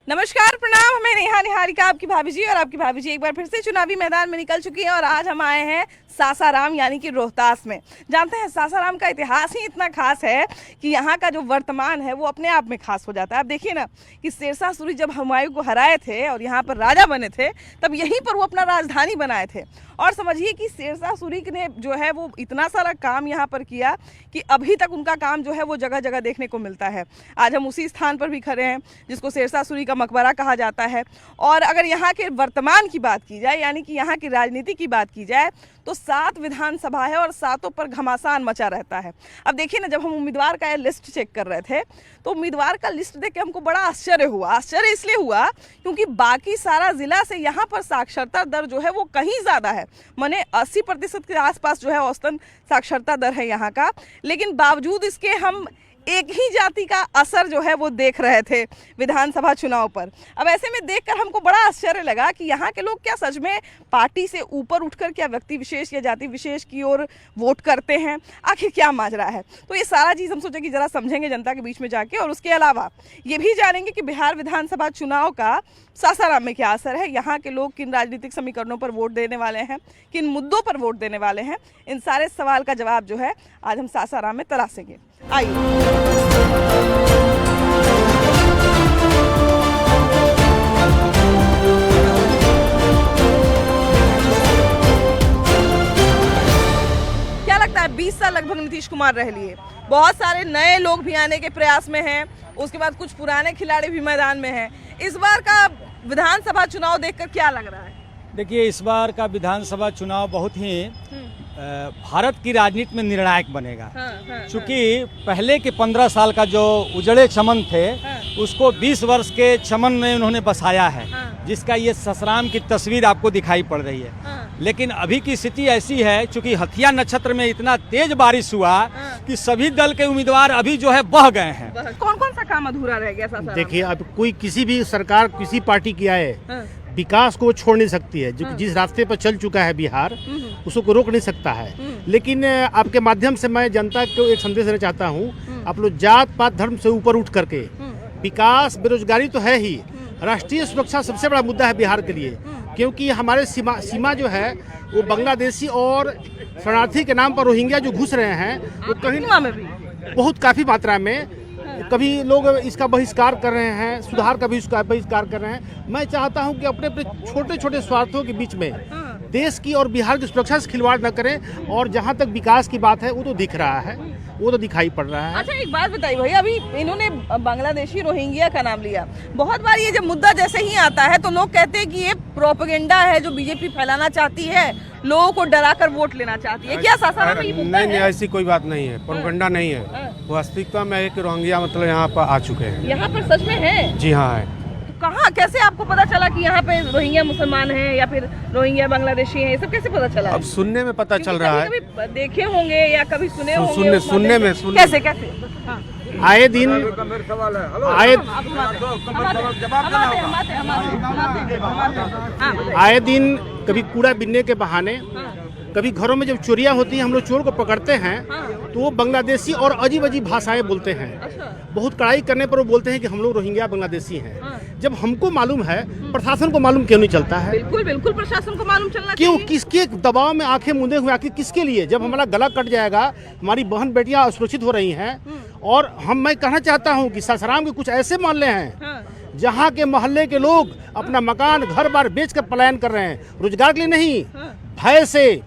नमस्कार, प्रणाम। मैं नेहा निहारिका, आपकी भाभी जी। और आपकी भाभी जी एक बार फिर से चुनावी मैदान में निकल चुकी है और आज हम आए हैं सासाराम यानी कि रोहतास में। जानते हैं सासाराम का इतिहास ही इतना खास है कि यहाँ का जो वर्तमान है वो अपने आप में खास हो जाता है। आप देखिए ना कि शेरशाह सूरी जब हुमायूं को हराए थे और यहाँ पर राजा बने थे, तब यहीं पर वो अपना राजधानी बनाए थे। और समझिए कि शेरशाह सूरी ने जो है वो इतना सारा काम यहाँ पर किया कि अभी तक उनका काम जो है वो जगह जगह देखने को मिलता है। आज हम उसी स्थान पर भी खड़े हैं जिसको शेरशाह सूरी का मकबरा कहा जाता है। और अगर यहाँ के वर्तमान की बात की जाए यानी कि यहाँ की राजनीति की बात की जाए तो 7 विधानसभा है और 7 पर घमासान मचा रहता है। अब देखिए ना, जब हम उम्मीदवार का लिस्ट चेक कर रहे थे तो उम्मीदवार का लिस्ट देख के हमको बड़ा आश्चर्य हुआ। आश्चर्य इसलिए हुआ क्योंकि बाकी सारा जिला से यहाँ पर साक्षरता दर जो है वो कहीं ज़्यादा है, माने 80% के आसपास जो है औसतन साक्षरता दर है यहाँ का। लेकिन बावजूद इसके हम एक ही जाति का असर जो है वो देख रहे थे विधानसभा चुनाव पर। अब ऐसे में देखकर हमको बड़ा आश्चर्य लगा कि यहाँ के लोग क्या सच में पार्टी से ऊपर उठकर क्या व्यक्ति विशेष या जाति विशेष की ओर वोट करते हैं, आखिर क्या माजरा है। तो ये सारा चीज़ हम सोचे कि ज़रा समझेंगे जनता के बीच में जाके, और उसके अलावा ये भी जानेंगे कि बिहार विधानसभा चुनाव का सासाराम में क्या असर है, यहाँ के लोग किन राजनीतिक समीकरणों पर वोट देने वाले हैं, किन मुद्दों पर वोट देने वाले हैं। इन सारे सवाल का जवाब जो है आज हम सासाराम में तलाशेंगे। आइए। क्या लगता है, 20 साल लगभग नीतीश कुमार रह लिए, बहुत सारे नए लोग भी आने के प्रयास में हैं, उसके बाद कुछ पुराने खिलाड़ी भी मैदान में हैं। इस बार का विधानसभा चुनाव देखकर क्या लग रहा है? देखिए, इस बार का विधानसभा चुनाव बहुत ही भारत की राजनीति में निर्णायक बनेगा। चूँकि पहले के 15 साल का जो उजड़े चमन थे उसको 20 वर्ष के चमन में उन्होंने बसाया है, जिसका ये सासाराम की तस्वीर आपको दिखाई पड़ रही है। लेकिन अभी की स्थिति ऐसी है, चूँकि हथिया नक्षत्र में इतना तेज बारिश हुआ कि सभी दल के उम्मीदवार अभी जो है बह गए हैं। कौन कौन सा काम अधूरा रह गया सासाराम? देखिए, अब कोई किसी भी सरकार किसी पार्टी की आए विकास को छोड़ नहीं सकती है। जिस रास्ते पर चल चुका है बिहार, उसको रोक नहीं सकता है। लेकिन आपके माध्यम से मैं जनता को एक संदेश देना चाहता हूँ, आप लोग जात पात धर्म से ऊपर उठ करके विकास, बेरोजगारी तो है ही, राष्ट्रीय सुरक्षा सबसे बड़ा मुद्दा है बिहार के लिए। क्योंकि हमारे सीमा जो है वो बांग्लादेशी और शरणार्थी के नाम पर रोहिंग्या जो घुस रहे हैं वो कहीं बहुत काफ़ी मात्रा में, कभी लोग इसका बहिष्कार कर रहे हैं, सुधार का भी इसका बहिष्कार कर रहे हैं। मैं चाहता हूं कि अपने अपने छोटे छोटे स्वार्थों के बीच में देश की और बिहार की सुरक्षा से खिलवाड़ न करें। और जहां तक विकास की बात है वो तो दिख रहा है, वो तो दिखाई पड़ रहा है। अच्छा, एक बात बताइए भाई, अभी इन्होंने बांग्लादेशी रोहिंग्या का नाम लिया। बहुत बार ये जब मुद्दा जैसे ही आता है तो लोग कहते हैं कि ये प्रोपेगेंडा है जो बीजेपी फैलाना चाहती है, लोगों को डरा कर वोट लेना चाहती है। क्या सासाराम में ये मुद्दा है? नहीं, ऐसी कोई बात नहीं है, प्रोपेगेंडा नहीं है। वास्तविकता में एक रोहिंग्या मतलब यहाँ पर आ चुके हैं। यहाँ पर सच में है? जी हाँ है। कहाँ, कैसे आपको पता चला कि यहाँ पे रोहिंग्या मुसलमान हैं या फिर रोहिंग्या बांग्लादेशी हैं? ये सब कैसे पता चला? अब सुनने में पता चल रहा है। कभी देखे होंगे या कभी सुने होंगे? सुनने में कैसे कैसे? आए दिन आए दिन कभी कूड़ा बिनने के बहाने, कभी घरों में जब चोरियां होती हैं, हम लोग चोर को पकड़ते हैं तो वो बांग्लादेशी और अजीब अजीब भाषाएं बोलते हैं। बहुत कड़ाई करने पर वो बोलते हैं कि हम लोग रोहिंग्या बांग्लादेशी हैं। जब हमको मालूम है, प्रशासन को मालूम क्यों नहीं चलता है? बिल्कुल बिल्कुल, प्रशासन को मालूम चलना क्यों? चाहिए। किसके दबाव में आंखें मूंदे हुए, आखिर किसके लिए? जब हमारा गला कट जाएगा, हमारी बहन बेटियां असुरक्षित हो रही हैं। और मैं कहना चाहता हूँ कि सासाराम के कुछ ऐसे मोहल्ले हैं जहाँ के मोहल्ले के लोग अपना मकान घर बार बेच कर पलायन कर रहे हैं, रोजगार के लिए नहीं, भय से।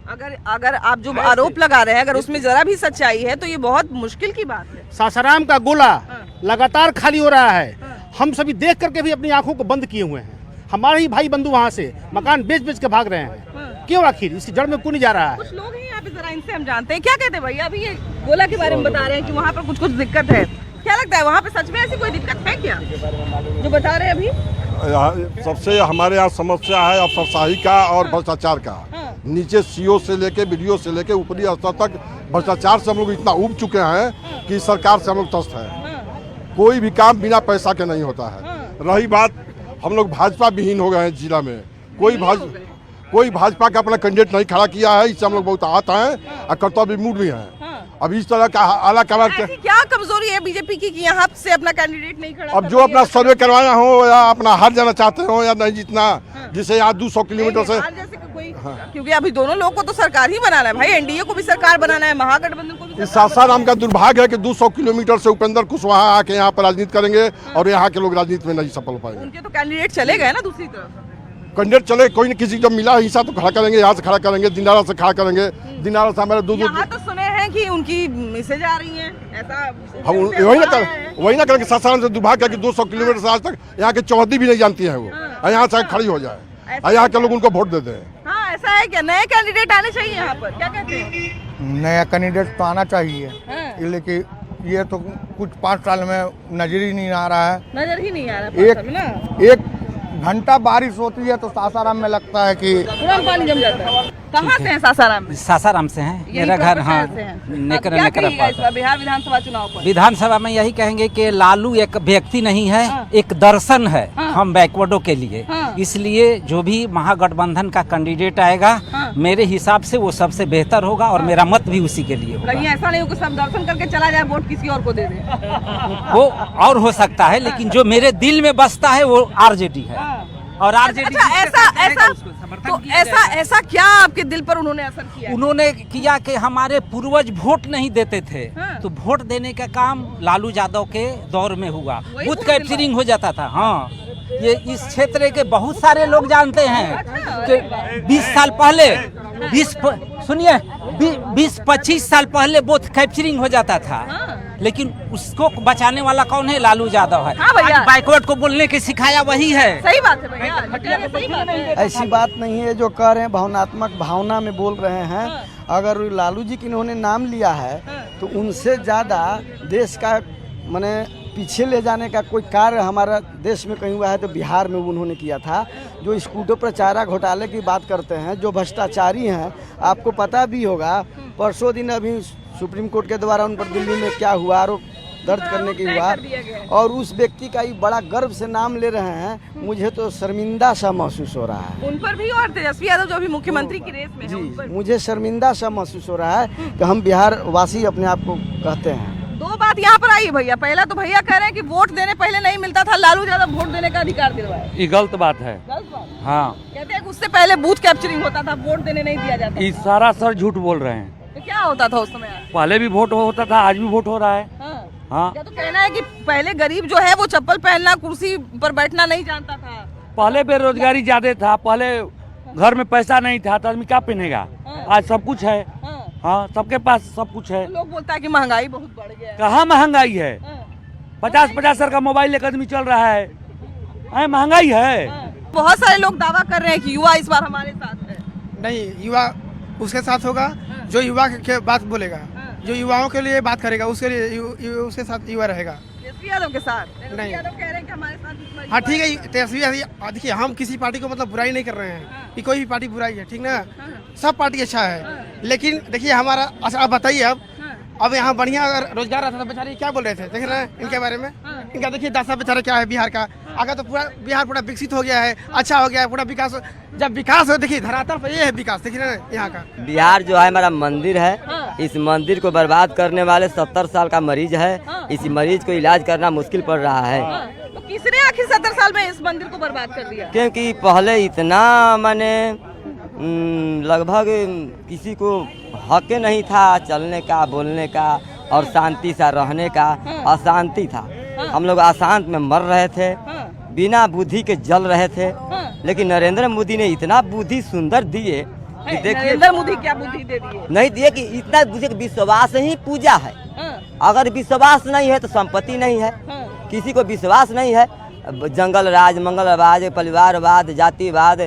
अगर आप जो आरोप लगा रहे हैं, अगर उसमें जरा भी सच्चाई है तो ये बहुत मुश्किल की बात है। सासाराम का गोला लगातार खाली हो रहा है। हम सभी देख करके भी अपनी आंखों को बंद किए हुए हैं। हमारे ही भाई बंधु वहाँ से मकान बेच बेच के भाग रहे हैं। क्यों? आखिर इसकी जड़ में क्यों नहीं जा रहा है? कुछ लोग हैं यहाँ पे, जरा इनसे हम जानते हैं। क्या कहते हैं भैया? अभी ये गोला के बारे में बता रहे हैं कि वहाँ पर कुछ दिक्कत है। क्या लगता है, वहाँ पे सच में ऐसी कोई दिक्कत है क्या जो बता रहे हैं अभी? सबसे हमारे यहाँ समस्या है अफसरशाही का और भ्रष्टाचार का। नीचे सीओ से लेके बीडीओ से लेके ऊपरी स्तर तक भ्रष्टाचार से हम लोग इतना उब चुके हैं कि सरकार से हम लोग त्रस्त है। कोई भी काम बिना पैसा के नहीं होता है। रही बात, हम लोग भाजपा विहीन हो गए हैं जिला में। कोई भाजपा का अपना कैंडिडेट नहीं खड़ा किया है, इससे हम लोग बहुत आहत हैं और कर्तव्य विमूढ़ भी हैं। अब इस तरह का आला कलर के ऐसी क्या कमजोरी है बीजेपी की कि यहाँ से अपना कैंडिडेट नहीं खड़ा अब कर जो रही अपना है? सर्वे करवाया हो या अपना हार जाना चाहते हो या नहीं जीतना, जिसे यहाँ 200 किलोमीटर से, बिहार जैसे कि कोई क्योंकि अभी दोनों लोग को तो सरकार ही बनाना है भाई, एनडीए को भी सरकार बनाना है, महागठबंधन को भी इस सासाराम का दुर्भाग्य है कि 200 किलोमीटर से उपेंद्र कुशवाहा आके यहाँ पर राजनीति करेंगे और यहाँ के लोग राजनीति में नहीं सफल हो पाएंगे। उनके तो कैंडिडेट चले गए ना दूसरी तरफ। कैंडिडेट चले, कोई न किसी जब मिला हिस्सा तो खड़ा करेंगे, यहाँ से खड़ा करेंगे, दिनारा से खड़ा करेंगे। दिनारा से हमारे दूध यहाँ तो सुने हैं कि उनकी मैसेज आ रही है, ऐसा हम वही ना करेंगे। सासाराम से दुर्भाग्य है कि 200 किलोमीटर से आज तक यहाँ के चौहद्दी भी नहीं जानती है वो, यहाँ से खड़ी हो जाए और यहाँ के लोग उनको वोट दे दें। हाँ ऐसा है क्या, नए कैंडिडेट आने चाहिए यहाँ पर, क्या कहते हैं? नया कैंडिडेट तो आना चाहिए, हाँ। लेकिन ये तो कुछ 5 साल में नजर ही नहीं आ रहा है। नजर ही नहीं आ रहा है। एक घंटा बारिश होती है तो सासाराम में लगता है कि पूरा पानी जम जाता है। कहाँ से हैं सासाराम में? सासाराम से हैं, यही मेरा घर। प्रॉपर हाँ, शहर से हैं। नेकर अब क्या नेकर कहिएगा इस बार बिहार विधानसभा चुनाव पर? विधानसभा में यही कहेंगे कि लालू एक व्यक्ति नहीं है, हाँ। एक दर्शन है हाँ। हम बैकवर्डों के लिए। हाँ। इसलिए जो भी महागठबंधन का कैंडिडेट आएगा, हाँ। मेरे हिसाब से वो सबसे बेहतर होगा और मेरा मत भी उसी के लिए होगा। कहीं ऐसा नहीं हो कि सब दर्शन करके चला जाए, वोट किसी और को दे दे। वो और हो सकता है, लेकिन जो मेरे दिल में बसता है वो आरजेडी है। और आरजेडी अच्छा ऐसा क्या आपके दिल पर उन्होंने असर किया? उन्होंने किया कि हमारे पूर्वज वोट नहीं देते थे, हाँ। तो वोट देने का काम लालू यादव के दौर में हुआ, वही बूथ वोट कैप्चरिंग हो जाता था। हाँ, ये इस क्षेत्र के बहुत सारे लोग जानते हैं कि 20 साल पहले 20-25 साल पहले बूथ कैप्चरिंग हो जाता था, लेकिन उसको बचाने वाला कौन है? लालू यादव है। हाँ भैया। आज बैकवर्ड को बोलने के सिखाया वही है। सही बात है भैया, सही बात है। ऐसी बात नहीं है जो कह रहे हैं, भावनात्मक भावना में बोल रहे हैं। अगर लालू जी की इन्होंने नाम लिया है तो उनसे ज़्यादा देश का माने पीछे ले जाने का कोई कार्य हमारा देश में कहीं हुआ है तो बिहार में उन्होंने किया था। जो स्कूटों पर चारा घोटाले की बात करते हैं, जो भ्रष्टाचारी हैं, आपको पता भी होगा परसों दिन अभी सुप्रीम कोर्ट के द्वारा उन पर दिल्ली में क्या हुआ, आरोप दर्ज करने की हुआ, और उस व्यक्ति का ये बड़ा गर्व से नाम ले रहे हैं। मुझे तो शर्मिंदा सा महसूस हो रहा है। उन पर भी, और तेजस्वी यादव जो अभी मुख्यमंत्री की रेस में है, उन पर जी, मुझे शर्मिंदा सा महसूस हो रहा है कि हम बिहार वासी अपने आप को कहते हैं। दो बात यहाँ पर आई है भैया। पहला तो भैया कह रहे हैं कि वोट देने पहले नहीं मिलता था, लालू यादव वोट देने का अधिकार दिलवाया। ये गलत बात है। गलत बात। हाँ, कहते हैं कि उससे पहले बूथ कैप्चरिंग होता था, वोट देने नहीं दिया जाता। ये सारा सर झूठ बोल रहे हैं। तो क्या होता था उस समय? पहले भी वोट होता था, आज भी वोट हो रहा है। हाँ। हाँ, क्या तो कहना है कि पहले गरीब जो है वो चप्पल पहनना, कुर्सी पर बैठना नहीं जानता था। पहले बेरोजगारी ज्यादा था, पहले घर में पैसा नहीं था तो आदमी क्या पहनेगा। आज सब कुछ है। हाँ, सबके पास सब कुछ है। लोग बोलता है कि महंगाई बहुत बढ़ गया है। कहाँ महंगाई है? 50-50 सर का मोबाइल एक आदमी चल रहा है। महंगाई है। बहुत सारे लोग दावा कर रहे हैं कि युवा इस बार हमारे साथ है। नहीं, युवा उसके साथ होगा जो युवा के बात बोलेगा, जो युवाओं के लिए बात करेगा, उसके लिए उसके साथ युवा रहेगा। तेजस्वी यादव के साथ? तेजस्वी नहीं। यादव कह रहे हैं कि हमारे साथ इस बार हाँ युवा ठीक है, तेजस्वी देखिए, हम किसी पार्टी को मतलब बुराई नहीं कर रहे हैं कि कोई भी पार्टी बुराई है, ठीक ना? सब पार्टी अच्छा है, लेकिन देखिए हमारा, अच्छा आप बताइए, अब यहाँ बढ़िया अगर रोजगार रहता था, बेचारे क्या बोल रहे थे, देख रहे हैं इनके बारे में। इनका देखिए दशा बेचारा क्या है बिहार का। अगर तो पूरा बिहार पूरा विकसित हो गया है, अच्छा हो गया है, पूरा विकास। जब विकास हो, देखिए धरातल पर ये है विकास, देखिए ना यहाँ का। बिहार जो है हमारा मंदिर है, इस मंदिर को बर्बाद करने वाले 70 साल का मरीज है। इस मरीज को इलाज करना मुश्किल पड़ रहा है। तो किसने आखिर 70 साल में इस मंदिर को बर्बाद कर दिया? क्योंकि पहले इतना माने लगभग किसी को हक नहीं था चलने का, बोलने का और शांति सा रहने का। अशांति था, हम लोग अशांत में मर रहे थे, बिना बुद्धि के जल रहे थे। लेकिन नरेंद्र मोदी ने इतना बुद्धि सुंदर दिए कि देखिए, नरेंद्र मोदी क्या बुद्धि दे दिए? नहीं दिए कि इतना बुद्धि कि विश्वास ही पूजा है। अगर विश्वास नहीं है तो संपत्ति नहीं है। किसी को विश्वास नहीं है, जंगल राज, मंगलवाद, परिवारवाद, जातिवाद,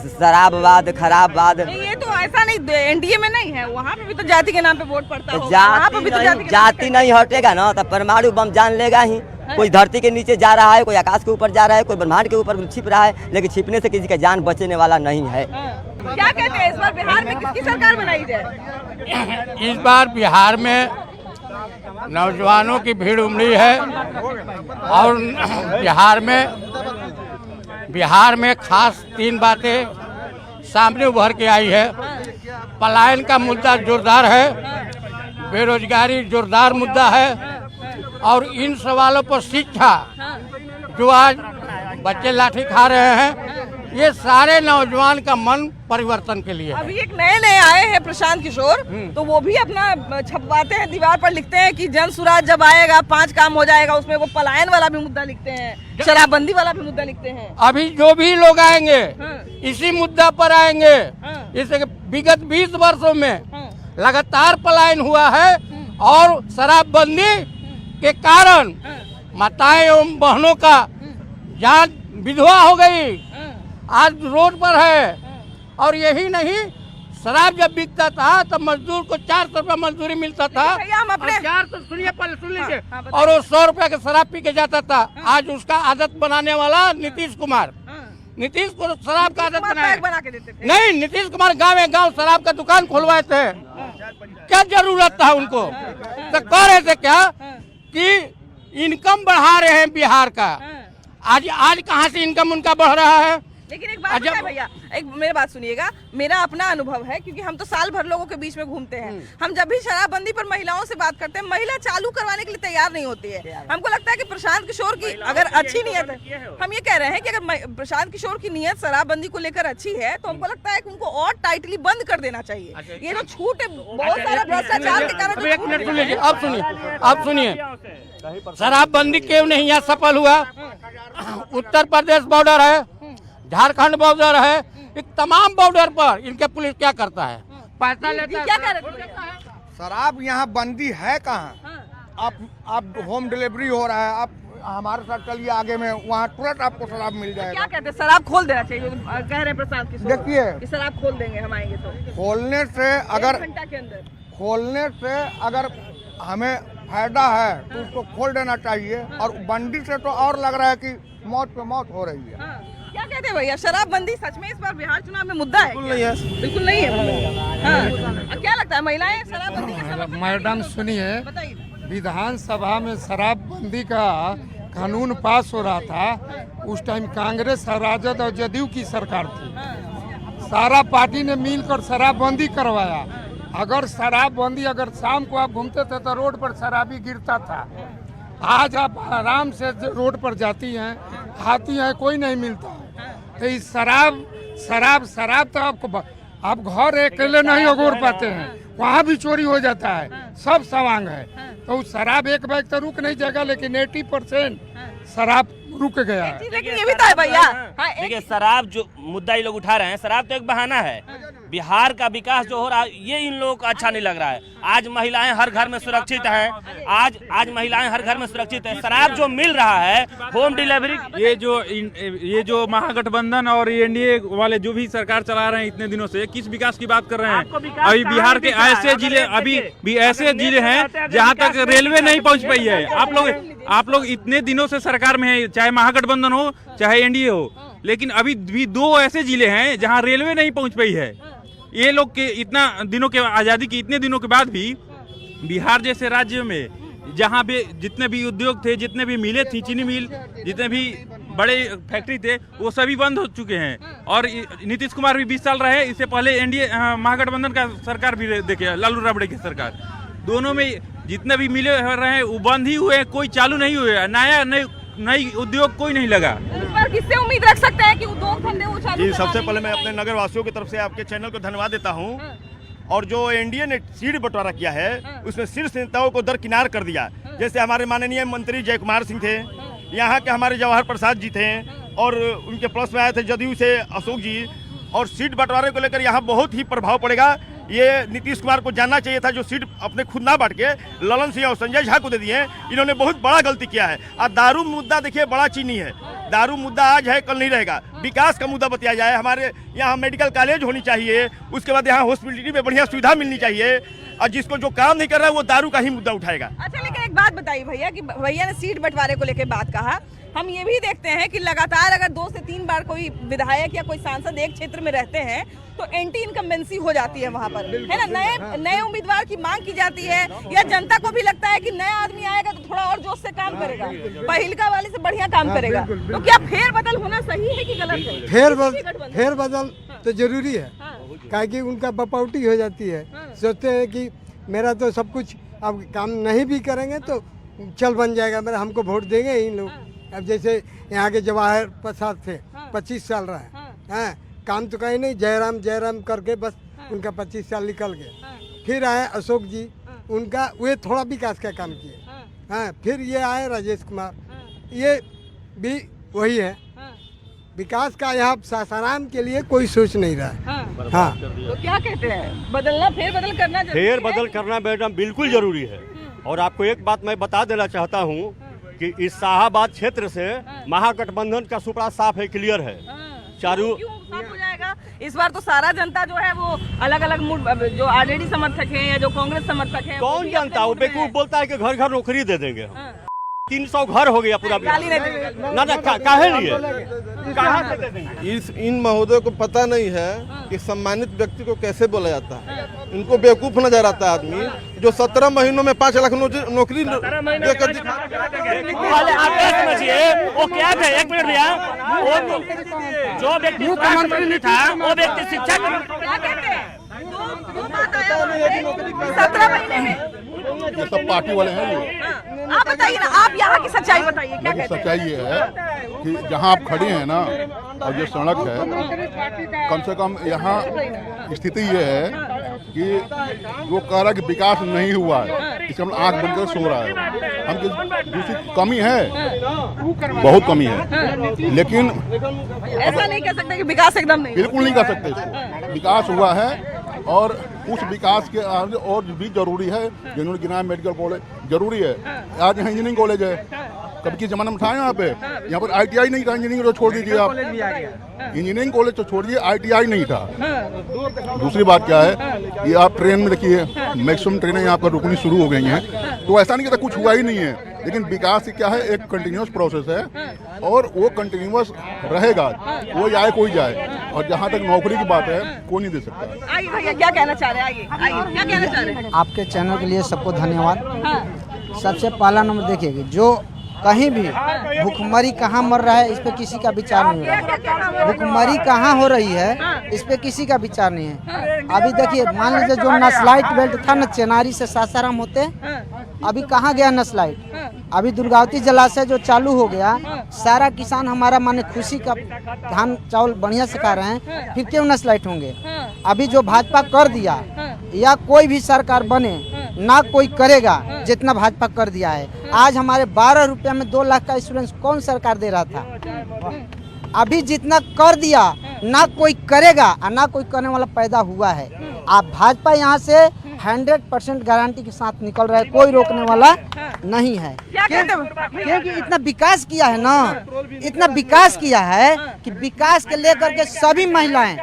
शराबवाद, खराबवाद। ये तो ऐसा नहीं, एनडीए में नहीं है, वहाँ पे भी तो जाति के नाम पे वोट पड़ता होगा। वहाँ पे भी तो जाति नहीं हटेगा ना तो परमाणु बम जान लेगा ही। कोई धरती के नीचे जा रहा है, कोई आकाश के ऊपर जा रहा है, कोई ब्रह्मांड के ऊपर छिप रहा है, लेकिन छिपने से किसी का जान बचने वाला नहीं है। क्या कहते हैं इस बार बिहार में किसकी सरकार बनाई जाए? इस बार बिहार में नौजवानों की भीड़ उमड़ी है और बिहार में खास 3 बातें सामने उभर के आई है। पलायन का मुद्दा जोरदार है, बेरोजगारी जोरदार मुद्दा है और इन सवालों पर शिक्षा जो आज बच्चे लाठी खा रहे हैं, ये सारे नौजवान का मन परिवर्तन के लिए है। अभी एक नए आए हैं प्रशांत किशोर, तो वो भी अपना छपवाते हैं, दीवार पर लिखते हैं कि जन सुराज जब आएगा 5 काम हो जाएगा। उसमें वो पलायन वाला भी मुद्दा लिखते हैं, शराबबंदी वाला भी मुद्दा लिखते हैं। अभी जो भी लोग आएंगे इसी मुद्दा पर आएंगे। इसे विगत 20 वर्षों में लगातार पलायन हुआ है और शराबबंदी के कारण माताएं एवं बहनों का जान विधवा हो गई, आज रोड पर है। और यही नहीं, शराब जब बिकता था तब मजदूर को 400 रुपया मजदूरी मिलता था। हम अपने 400 सुनिए पहले सुन लीजिए, और वो 100 रुपया के शराब पी के जाता था। आज उसका आदत बनाने वाला नीतीश कुमार, नीतीश को शराब का आदत बना के देते थे। नहीं, नीतीश कुमार गाँव शराब का दुकान खुलवाए थे। क्या जरूरत था उनको? तो कह रहे थे क्या कि इनकम बढ़ा रहे हैं बिहार का। आज कहाँ से इनकम उनका बढ़ रहा है? लेकिन एक बात है भैया, एक मेरी बात सुनिएगा, मेरा अपना अनुभव है, क्योंकि हम तो साल भर लोगों के बीच में घूमते हैं। हम जब भी शराबबंदी पर महिलाओं से बात करते हैं, महिला चालू करवाने के लिए तैयार नहीं होती है। हमको लगता है कि प्रशांत किशोर की अगर अच्छी नीयत है, हम ये कह रहे हैं कि अगर प्रशांत किशोर की नीयत शराबबंदी को लेकर अच्छी है, तो हमको लगता है कि उनको और टाइटली बंद कर देना चाहिए। ये जो छूट है, बहुत सारा भ्रष्टाचार के कारण। अब सुनिए, शराबबंदी क्यों नहीं यहाँ सफल हुआ? उत्तर प्रदेश बॉर्डर है, झारखंड बॉर्डर है, एक तमाम बॉर्डर पर इनके पुलिस क्या करता है? पैसा लेता है। क्या कह रहे हैं? शराब यहाँ बंदी है कहाँ? आप होम डिलीवरी हो रहा है, आप हमारे साथ चलिए आगे में, वहाँ तुरंत आपको शराब मिल जाएगा। क्या कहते हैं, शराब खोल देना चाहिए कह रहे हैं प्रशांत किशोर। देखिए, कि शराब खोल देंगे हम आएंगे तो। खोलने से अगर 1 घंटा के अंदर खोलने से अगर हमें फायदा है तो उसको खोल देना चाहिए। और बंदी से तो और लग रहा है कि मौत पे मौत हो रही है। क्या कहते हैं भैया, शराबबंदी सच में इस बार बिहार चुनाव में मुद्दा है? बिल्कुल नहीं है, बिल्कुल नहीं है। हाँ, क्या लगता है महिलाएं शराबबंदी के समर्थन में? मैडम सुनिए, बताइए। विधानसभा में शराबबंदी का कानून पास हो रहा था, उस टाइम कांग्रेस और राजद और जदयू की सरकार थी। सारा पार्टी ने मिलकर शराबबंदी करवाया। अगर शराबबंदी, अगर शाम को आप घूमते थे तो रोड पर शराबी गिरता था। आज आप आराम से रोड पर जाती हैं, आती हैं, कोई नहीं मिलता। तो इस शराब तो आपको, आप घर अकेले नहीं अगोर पाते हैं, वहाँ भी चोरी हो जाता है, सब सवांग है। तो शराब एक बैग तो रुक नहीं जाएगा, लेकिन 80% शराब रुक गया है। लेकिन ये भी तो है भैया। देखिए, शराब जो मुद्दा ये लोग उठा रहे हैं, शराब तो एक बहाना है। बिहार का विकास जो हो रहा है, ये इन लोगों को अच्छा नहीं लग रहा है। आज महिलाएं हर घर में सुरक्षित हैं, आज महिलाएं हर घर में सुरक्षित हैं। शराब जो मिल रहा है, होम डिलीवरी, ये जो महागठबंधन और एनडीए वाले जो भी सरकार चला रहे हैं इतने दिनों से, किस विकास की बात कर रहे हैं? अभी बिहार के ऐसे जिले, अभी भी ऐसे जिले हैं जहाँ तक रेलवे नहीं पहुँच पाई है। आप लोग इतने दिनों से सरकार में है, चाहे महागठबंधन हो चाहे एनडीए हो, लेकिन अभी भी 2 ऐसे जिले हैं जहाँ रेलवे नहीं पहुँच पाई है। ये लोग के इतना दिनों के आज़ादी के इतने दिनों के बाद भी बिहार जैसे राज्य में, जहाँ भी जितने भी उद्योग थे, जितने भी मिलें थी, चीनी मिल, जितने भी बड़े फैक्ट्री थे, वो सभी बंद हो चुके हैं। और नीतीश कुमार भी 20 साल रहे, इससे पहले एनडीए महागठबंधन का सरकार भी देखे, लालू राबड़े की सरकार, दोनों में जितने भी मिले रहे हैं वो बंद ही हुए, कोई चालू नहीं हुए, नई उद्योग कोई नहीं लगा। इस बार किससे उम्मीद रख सकते हैं कि उद्योग धंधे वो चालू? जी, सबसे पहले मैं अपने नगर वासियों की तरफ से आपके चैनल को धन्यवाद देता हूं। और जो एनडीए ने सीट बंटवारा किया है, उसमें शीर्ष नेताओं को दरकिनार कर दिया। जैसे हमारे माननीय मंत्री जय कुमार सिंह थे, यहाँ के हमारे जवाहर प्रसाद जी थे, और उनके प्लस में आए थे जदयू से अशोक जी। और सीट बंटवारे को लेकर यहाँ बहुत ही प्रभाव पड़ेगा। ये नीतीश कुमार को जानना चाहिए था, जो सीट अपने खुद ना बांट के ललन सिंह और संजय झा को दे दिए, इन्होंने बहुत बड़ा गलती किया है। और दारू मुद्दा देखिए बड़ा चीनी है, दारू मुद्दा आज है कल नहीं रहेगा। विकास का मुद्दा बताया जाए, हमारे यहाँ मेडिकल कॉलेज होनी चाहिए, उसके बाद यहाँ हॉस्पिटलिटी में बढ़िया सुविधा मिलनी चाहिए। और जिसको जो काम नहीं कर रहा है वो दारू का ही मुद्दा उठाएगा। अच्छा, लेकिन एक बात बताइए भैया, कि भैया ने सीट बंटवारे को लेकर बात कहा, हम ये भी देखते हैं कि लगातार अगर 2 से 3 बार कोई विधायक या कोई सांसद एक क्षेत्र में रहते हैं तो एंटी इनकम्बेंसी हो जाती है वहाँ पर, है ना। नए उम्मीदवार की मांग की जाती है, या जनता को भी लगता है कि नया आदमी आएगा तो थोड़ा और जोश से काम करेगा, पहिलका वाले से बढ़िया काम करेगा। तो क्या फेरबदल होना सही है कि गलत है? फेरबदल तो जरूरी है, क्या कि उनका बपौटी हो जाती है। सोचते हैं कि मेरा तो सब कुछ अब काम नहीं भी करेंगे तो चल बन जाएगा, मेरा हमको वोट देंगे ही लोग। अब जैसे यहाँ के जवाहर प्रसाद थे, 25 साल रहे हैं, काम तो कहीं नहीं, जयराम करके बस उनका 25 साल निकल गए। फिर आए अशोक जी, उनका वे थोड़ा विकास का काम किए। हाँ, फिर ये आए राजेश कुमार, ये भी वही है। विकास का यहाँ सासाराम के लिए कोई सोच नहीं रहा है। हाँ। तो क्या कहते हैं, बदलना फेर बदल करना जरूरी है? फेर बदल करना मैडम बिल्कुल जरूरी है। और आपको एक बात मैं बता देना चाहता हूँ कि इस शाहाबाद क्षेत्र से महागठबंधन का सुपड़ा साफ है, क्लियर है। चारू साफ हो जाएगा इस बार तो सारा जनता जो है वो अलग अलग मूड, जो आरजेडी समर्थक हैं या जो कांग्रेस समर्थक हैं, कौन जानता है, वो बेवकूफ बोलता है कि घर घर नौकरी दे देंगे। 300 घर हो गया पूरा ना काहे लिए, कहाँ से दे देंगे? इन महोदय को पता नहीं है कि सम्मानित व्यक्ति को कैसे बोला जाता है। इनको बेवकूफ नजर आता है आदमी जो 17 महीनों में 5 लाख नौकरी देकर समझिए वो क्या थे। एक मिनट भैया, जो व्यक्ति मुख्यमंत्री था वो व्यक्ति शिक्षा क्या कहते हैं, 17 महीने में ये सब पार्टी वाले हैं ये। आप बताइए ना, आप यहाँ की सच्चाई बताइए, क्या कहते हैं? सच्चाई ये है कि जहाँ आप खड़े हैं ना, और ये सड़क है, कम से कम यहाँ स्थिति ये है कि वो कह रहा है कि विकास नहीं हुआ है, इससे हम आँख बनकर सो रहा है। हम दूसरी कमी है, बहुत कमी है, लेकिन ऐसा नहीं कह सकते कि विकास एकदम नहीं, बिल्कुल नहीं कह सकते इसको। विकास हुआ है और उस विकास के आगे और भी जरूरी है, जिन्होंने गिना मेडिकल कॉलेज जरूरी है। आज यहाँ इंजीनियरिंग कॉलेज है, कभी के जमाने में था यहाँ पे, यहाँ पर ITI नहीं था, इंजीनियरिंग तो छोड़ दीजिए आप, इंजीनियरिंग कॉलेज तो छोड़ दीजिए, ITI नहीं था। दूसरी बात क्या है, ये आप ट्रेन में देखिए, मैक्सिमम ट्रेनें यहाँ पर रुकनी शुरू हो गई हैं, तो ऐसा नहीं कहता कुछ हुआ ही नहीं है, लेकिन विकास क्या है, एक कंटिन्यूस प्रोसेस है और वो कंटिन्यूस रहेगा, वो जाए कोई जाए। और जहाँ तक नौकरी की बात है, कोई नहीं दे सकता। आइए भैया, क्या कहना चाह रहे हैं, आइए क्या कहना चाह रहे हैं? आपके चैनल के लिए सबको धन्यवाद। सबसे पहला नंबर देखिए, जो कहीं भी भूखमरी कहाँ मर रहा है इस पे किसी का विचार नहीं हो रहा है। भूखमरी कहाँ हो रही है इस पे किसी का विचार नहीं है। अभी देखिए, मान लीजिए जो नस्लाइट बेल्ट था न, चेनारी से सासाराम होते, अभी कहाँ गया नस्लाइट? अभी दुर्गावती जलाशय जो चालू हो गया, सारा किसान हमारा माने खुशी का धान चावल बढ़िया से खा रहे हैं, फिर क्यों नस्लाइट होंगे? अभी जो भाजपा कर दिया या कोई भी सरकार बने ना कोई करेगा जितना भाजपा कर दिया है। आज हमारे 12 रुपया में 2 लाख का इंश्योरेंस कौन सरकार दे रहा था? अभी जितना कर दिया ना कोई करेगा और ना कोई करने वाला पैदा हुआ है। आप भाजपा यहाँ से 100% गारंटी के साथ निकल रहा है, कोई रोकने वाला नहीं है। क्योंकि इतना विकास किया है ना, इतना विकास किया है कि विकास के लेकर के सभी महिलाएं,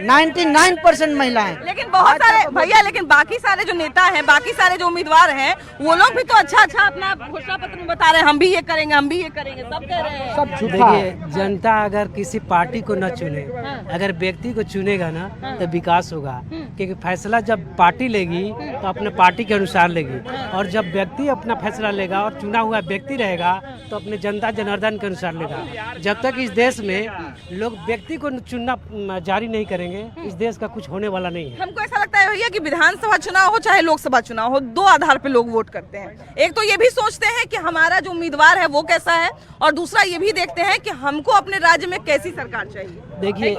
99% महिलाएं। लेकिन बहुत सारे भैया, लेकिन बाकी सारे जो नेता हैं, बाकी सारे जो उम्मीदवार हैं, वो लोग भी तो अच्छा अपना घोषणा पत्र में बता रहे हैं, हम भी ये करेंगे, हम भी ये करेंगे, सब कह रहे हैं। सब देखिए, जनता अगर किसी पार्टी को न चुने, अगर व्यक्ति को चुनेगा ना, तो विकास होगा। क्योंकि फैसला जब पार्टी लेगी तो अपने पार्टी के अनुसार लेगी, और जब व्यक्ति अपना फैसला लेगा और चुना हुआ व्यक्ति रहेगा तो अपने जनता जनार्दन के अनुसार लेगा। जब तक इस देश में लोग व्यक्ति को चुनना जारी नहीं करेंगे, इस देश का कुछ होने वाला नहीं है। हमको ऐसा लगता है भैया कि विधानसभा चुनाव हो चाहे लोकसभा चुनाव हो, 2 आधार पे लोग वोट करते हैं। एक तो ये भी सोचते हैं कि हमारा जो उम्मीदवार है वो कैसा है, और दूसरा ये भी देखते हैं कि हमको अपने राज्य में कैसी सरकार चाहिए। देखिए,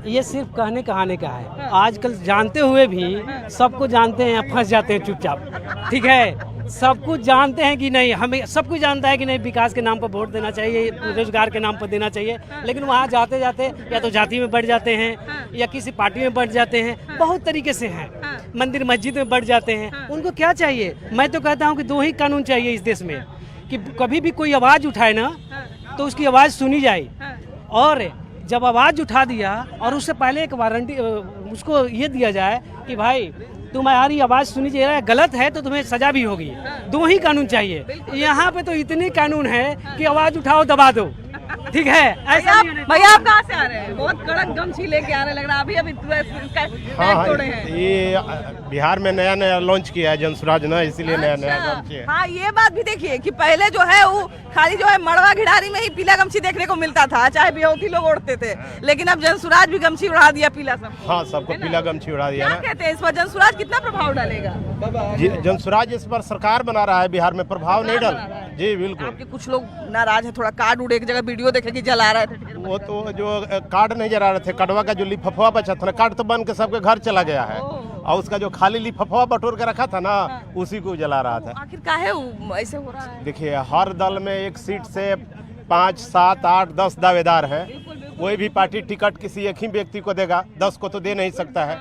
ये सिर्फ कहने कहाने का है। आजकल जानते हुए भी सबको जानते हैं, फंस जाते हैं चुपचाप। ठीक है, सब कुछ जानते हैं कि नहीं, हमें सब कुछ जानता है कि नहीं, विकास के नाम पर वोट देना चाहिए, रोजगार के नाम पर देना चाहिए, लेकिन वहाँ जाते जाते या तो जाति में बढ़ जाते हैं या किसी पार्टी में बढ़ जाते हैं, बहुत तरीके से हैं, मंदिर मस्जिद में बढ़ जाते हैं। उनको क्या चाहिए? मैं तो कहता हूँ कि 2 ही कानून चाहिए इस देश में, कि कभी भी कोई आवाज़ उठाए ना तो उसकी आवाज़ सुनी जाए, और जब आवाज़ उठा दिया और उससे पहले एक वारंटी उसको ये दिया जाए कि भाई तुम्हारी आवाज़ सुनी जाए, गलत है तो तुम्हें सजा भी होगी। 2 ही कानून चाहिए। यहाँ पे तो इतने कानून है कि आवाज़ उठाओ दबा दो, ठीक है, ऐसा नहीं होना भैया आप कहाँ से आ रहे हैं? बहुत कड़क गमछी लेके आ रहे लग रहा है, अभी टैग तोड़े हैं। ये बिहार में नया नया लॉन्च किया है जनसुराज ना, इसीलिए नया नया गमछी है। हाँ, ये बात भी देखिए कि पहले जो है वो खाली जो है मड़वा घिडारी में ही पीला गमछी देखने को मिलता था, चाहे बिहोती लोग ओढ़ते थे, लेकिन अब जनसुराज भी गमछी उड़ा दिया पीला सब। हाँ, सबको पीला गमछी उड़ा दिया क्या ना। कहते हैं इस पर जनसुराज कितना प्रभाव डालेगा? जनसुराज इस पर सरकार बना रहा है, बिहार में प्रभाव नहीं डाल। जी बिल्कुल। आपके कुछ लोग नाराज है, थोड़ा कार्ड उड़े, एक जगह वीडियो देखे कि जला रहे थे। वो तो जो कार्ड नहीं जला रहे थे, कार्डवा का जो लिफाफा बचा था ना, कार्ड तो बन के सबके घर चला गया है, और उसका जो खाली लिफाफा बटोर के रखा था ना, उसी को जला रहा था। आखिर काहे ऐसे हो रहा है? देखिए, हर दल में एक सीट से 5, 7, 8, 10 दावेदार हैं। कोई भी पार्टी टिकट किसी एक ही व्यक्ति को देगा, 10 को तो दे नहीं सकता है,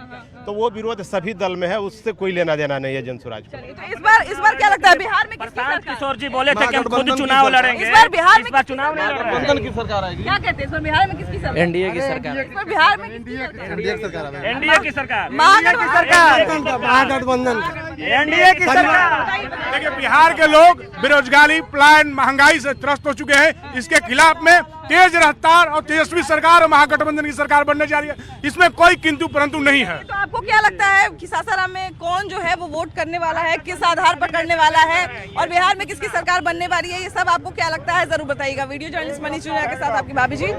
तो वो विरोध सभी दल में है, उससे कोई लेना देना नहीं है जनसुराज को। तो इस बार क्या लगता है बिहार में किसकी सरकार? किशोर जी बोले थे कि हम खुद चुनाव लड़ेंगे, इस बार बिहार में चुनाव नहीं लड़ रहे हैं। की सरकार आएगी। क्या कहते हैं इस बार बिहार में किसकी सरकार? एनडीए की सरकार। इस बार बिहार में एनडीए की सरकार, महागठबंधन एनडीए की सरकार, देखिए, बिहार के लोग बेरोजगारी, पलायन, महंगाई से त्रस्त हो चुके हैं। इसके खिलाफ में तेज रफ्तार और तेजस्वी सरकार और महागठबंधन की सरकार बनने जा रही है, इसमें कोई किंतु परंतु नहीं है। तो आपको क्या लगता है कि सासाराम में कौन जो है वो वोट करने वाला है, किस आधार पर करने वाला है, और बिहार में किसकी सरकार बनने वाली है, ये सब आपको क्या लगता है जरूर बताइएगा। वीडियो जर्नलिस्ट मनीष चुनिया के साथ आपकी भाभी जी।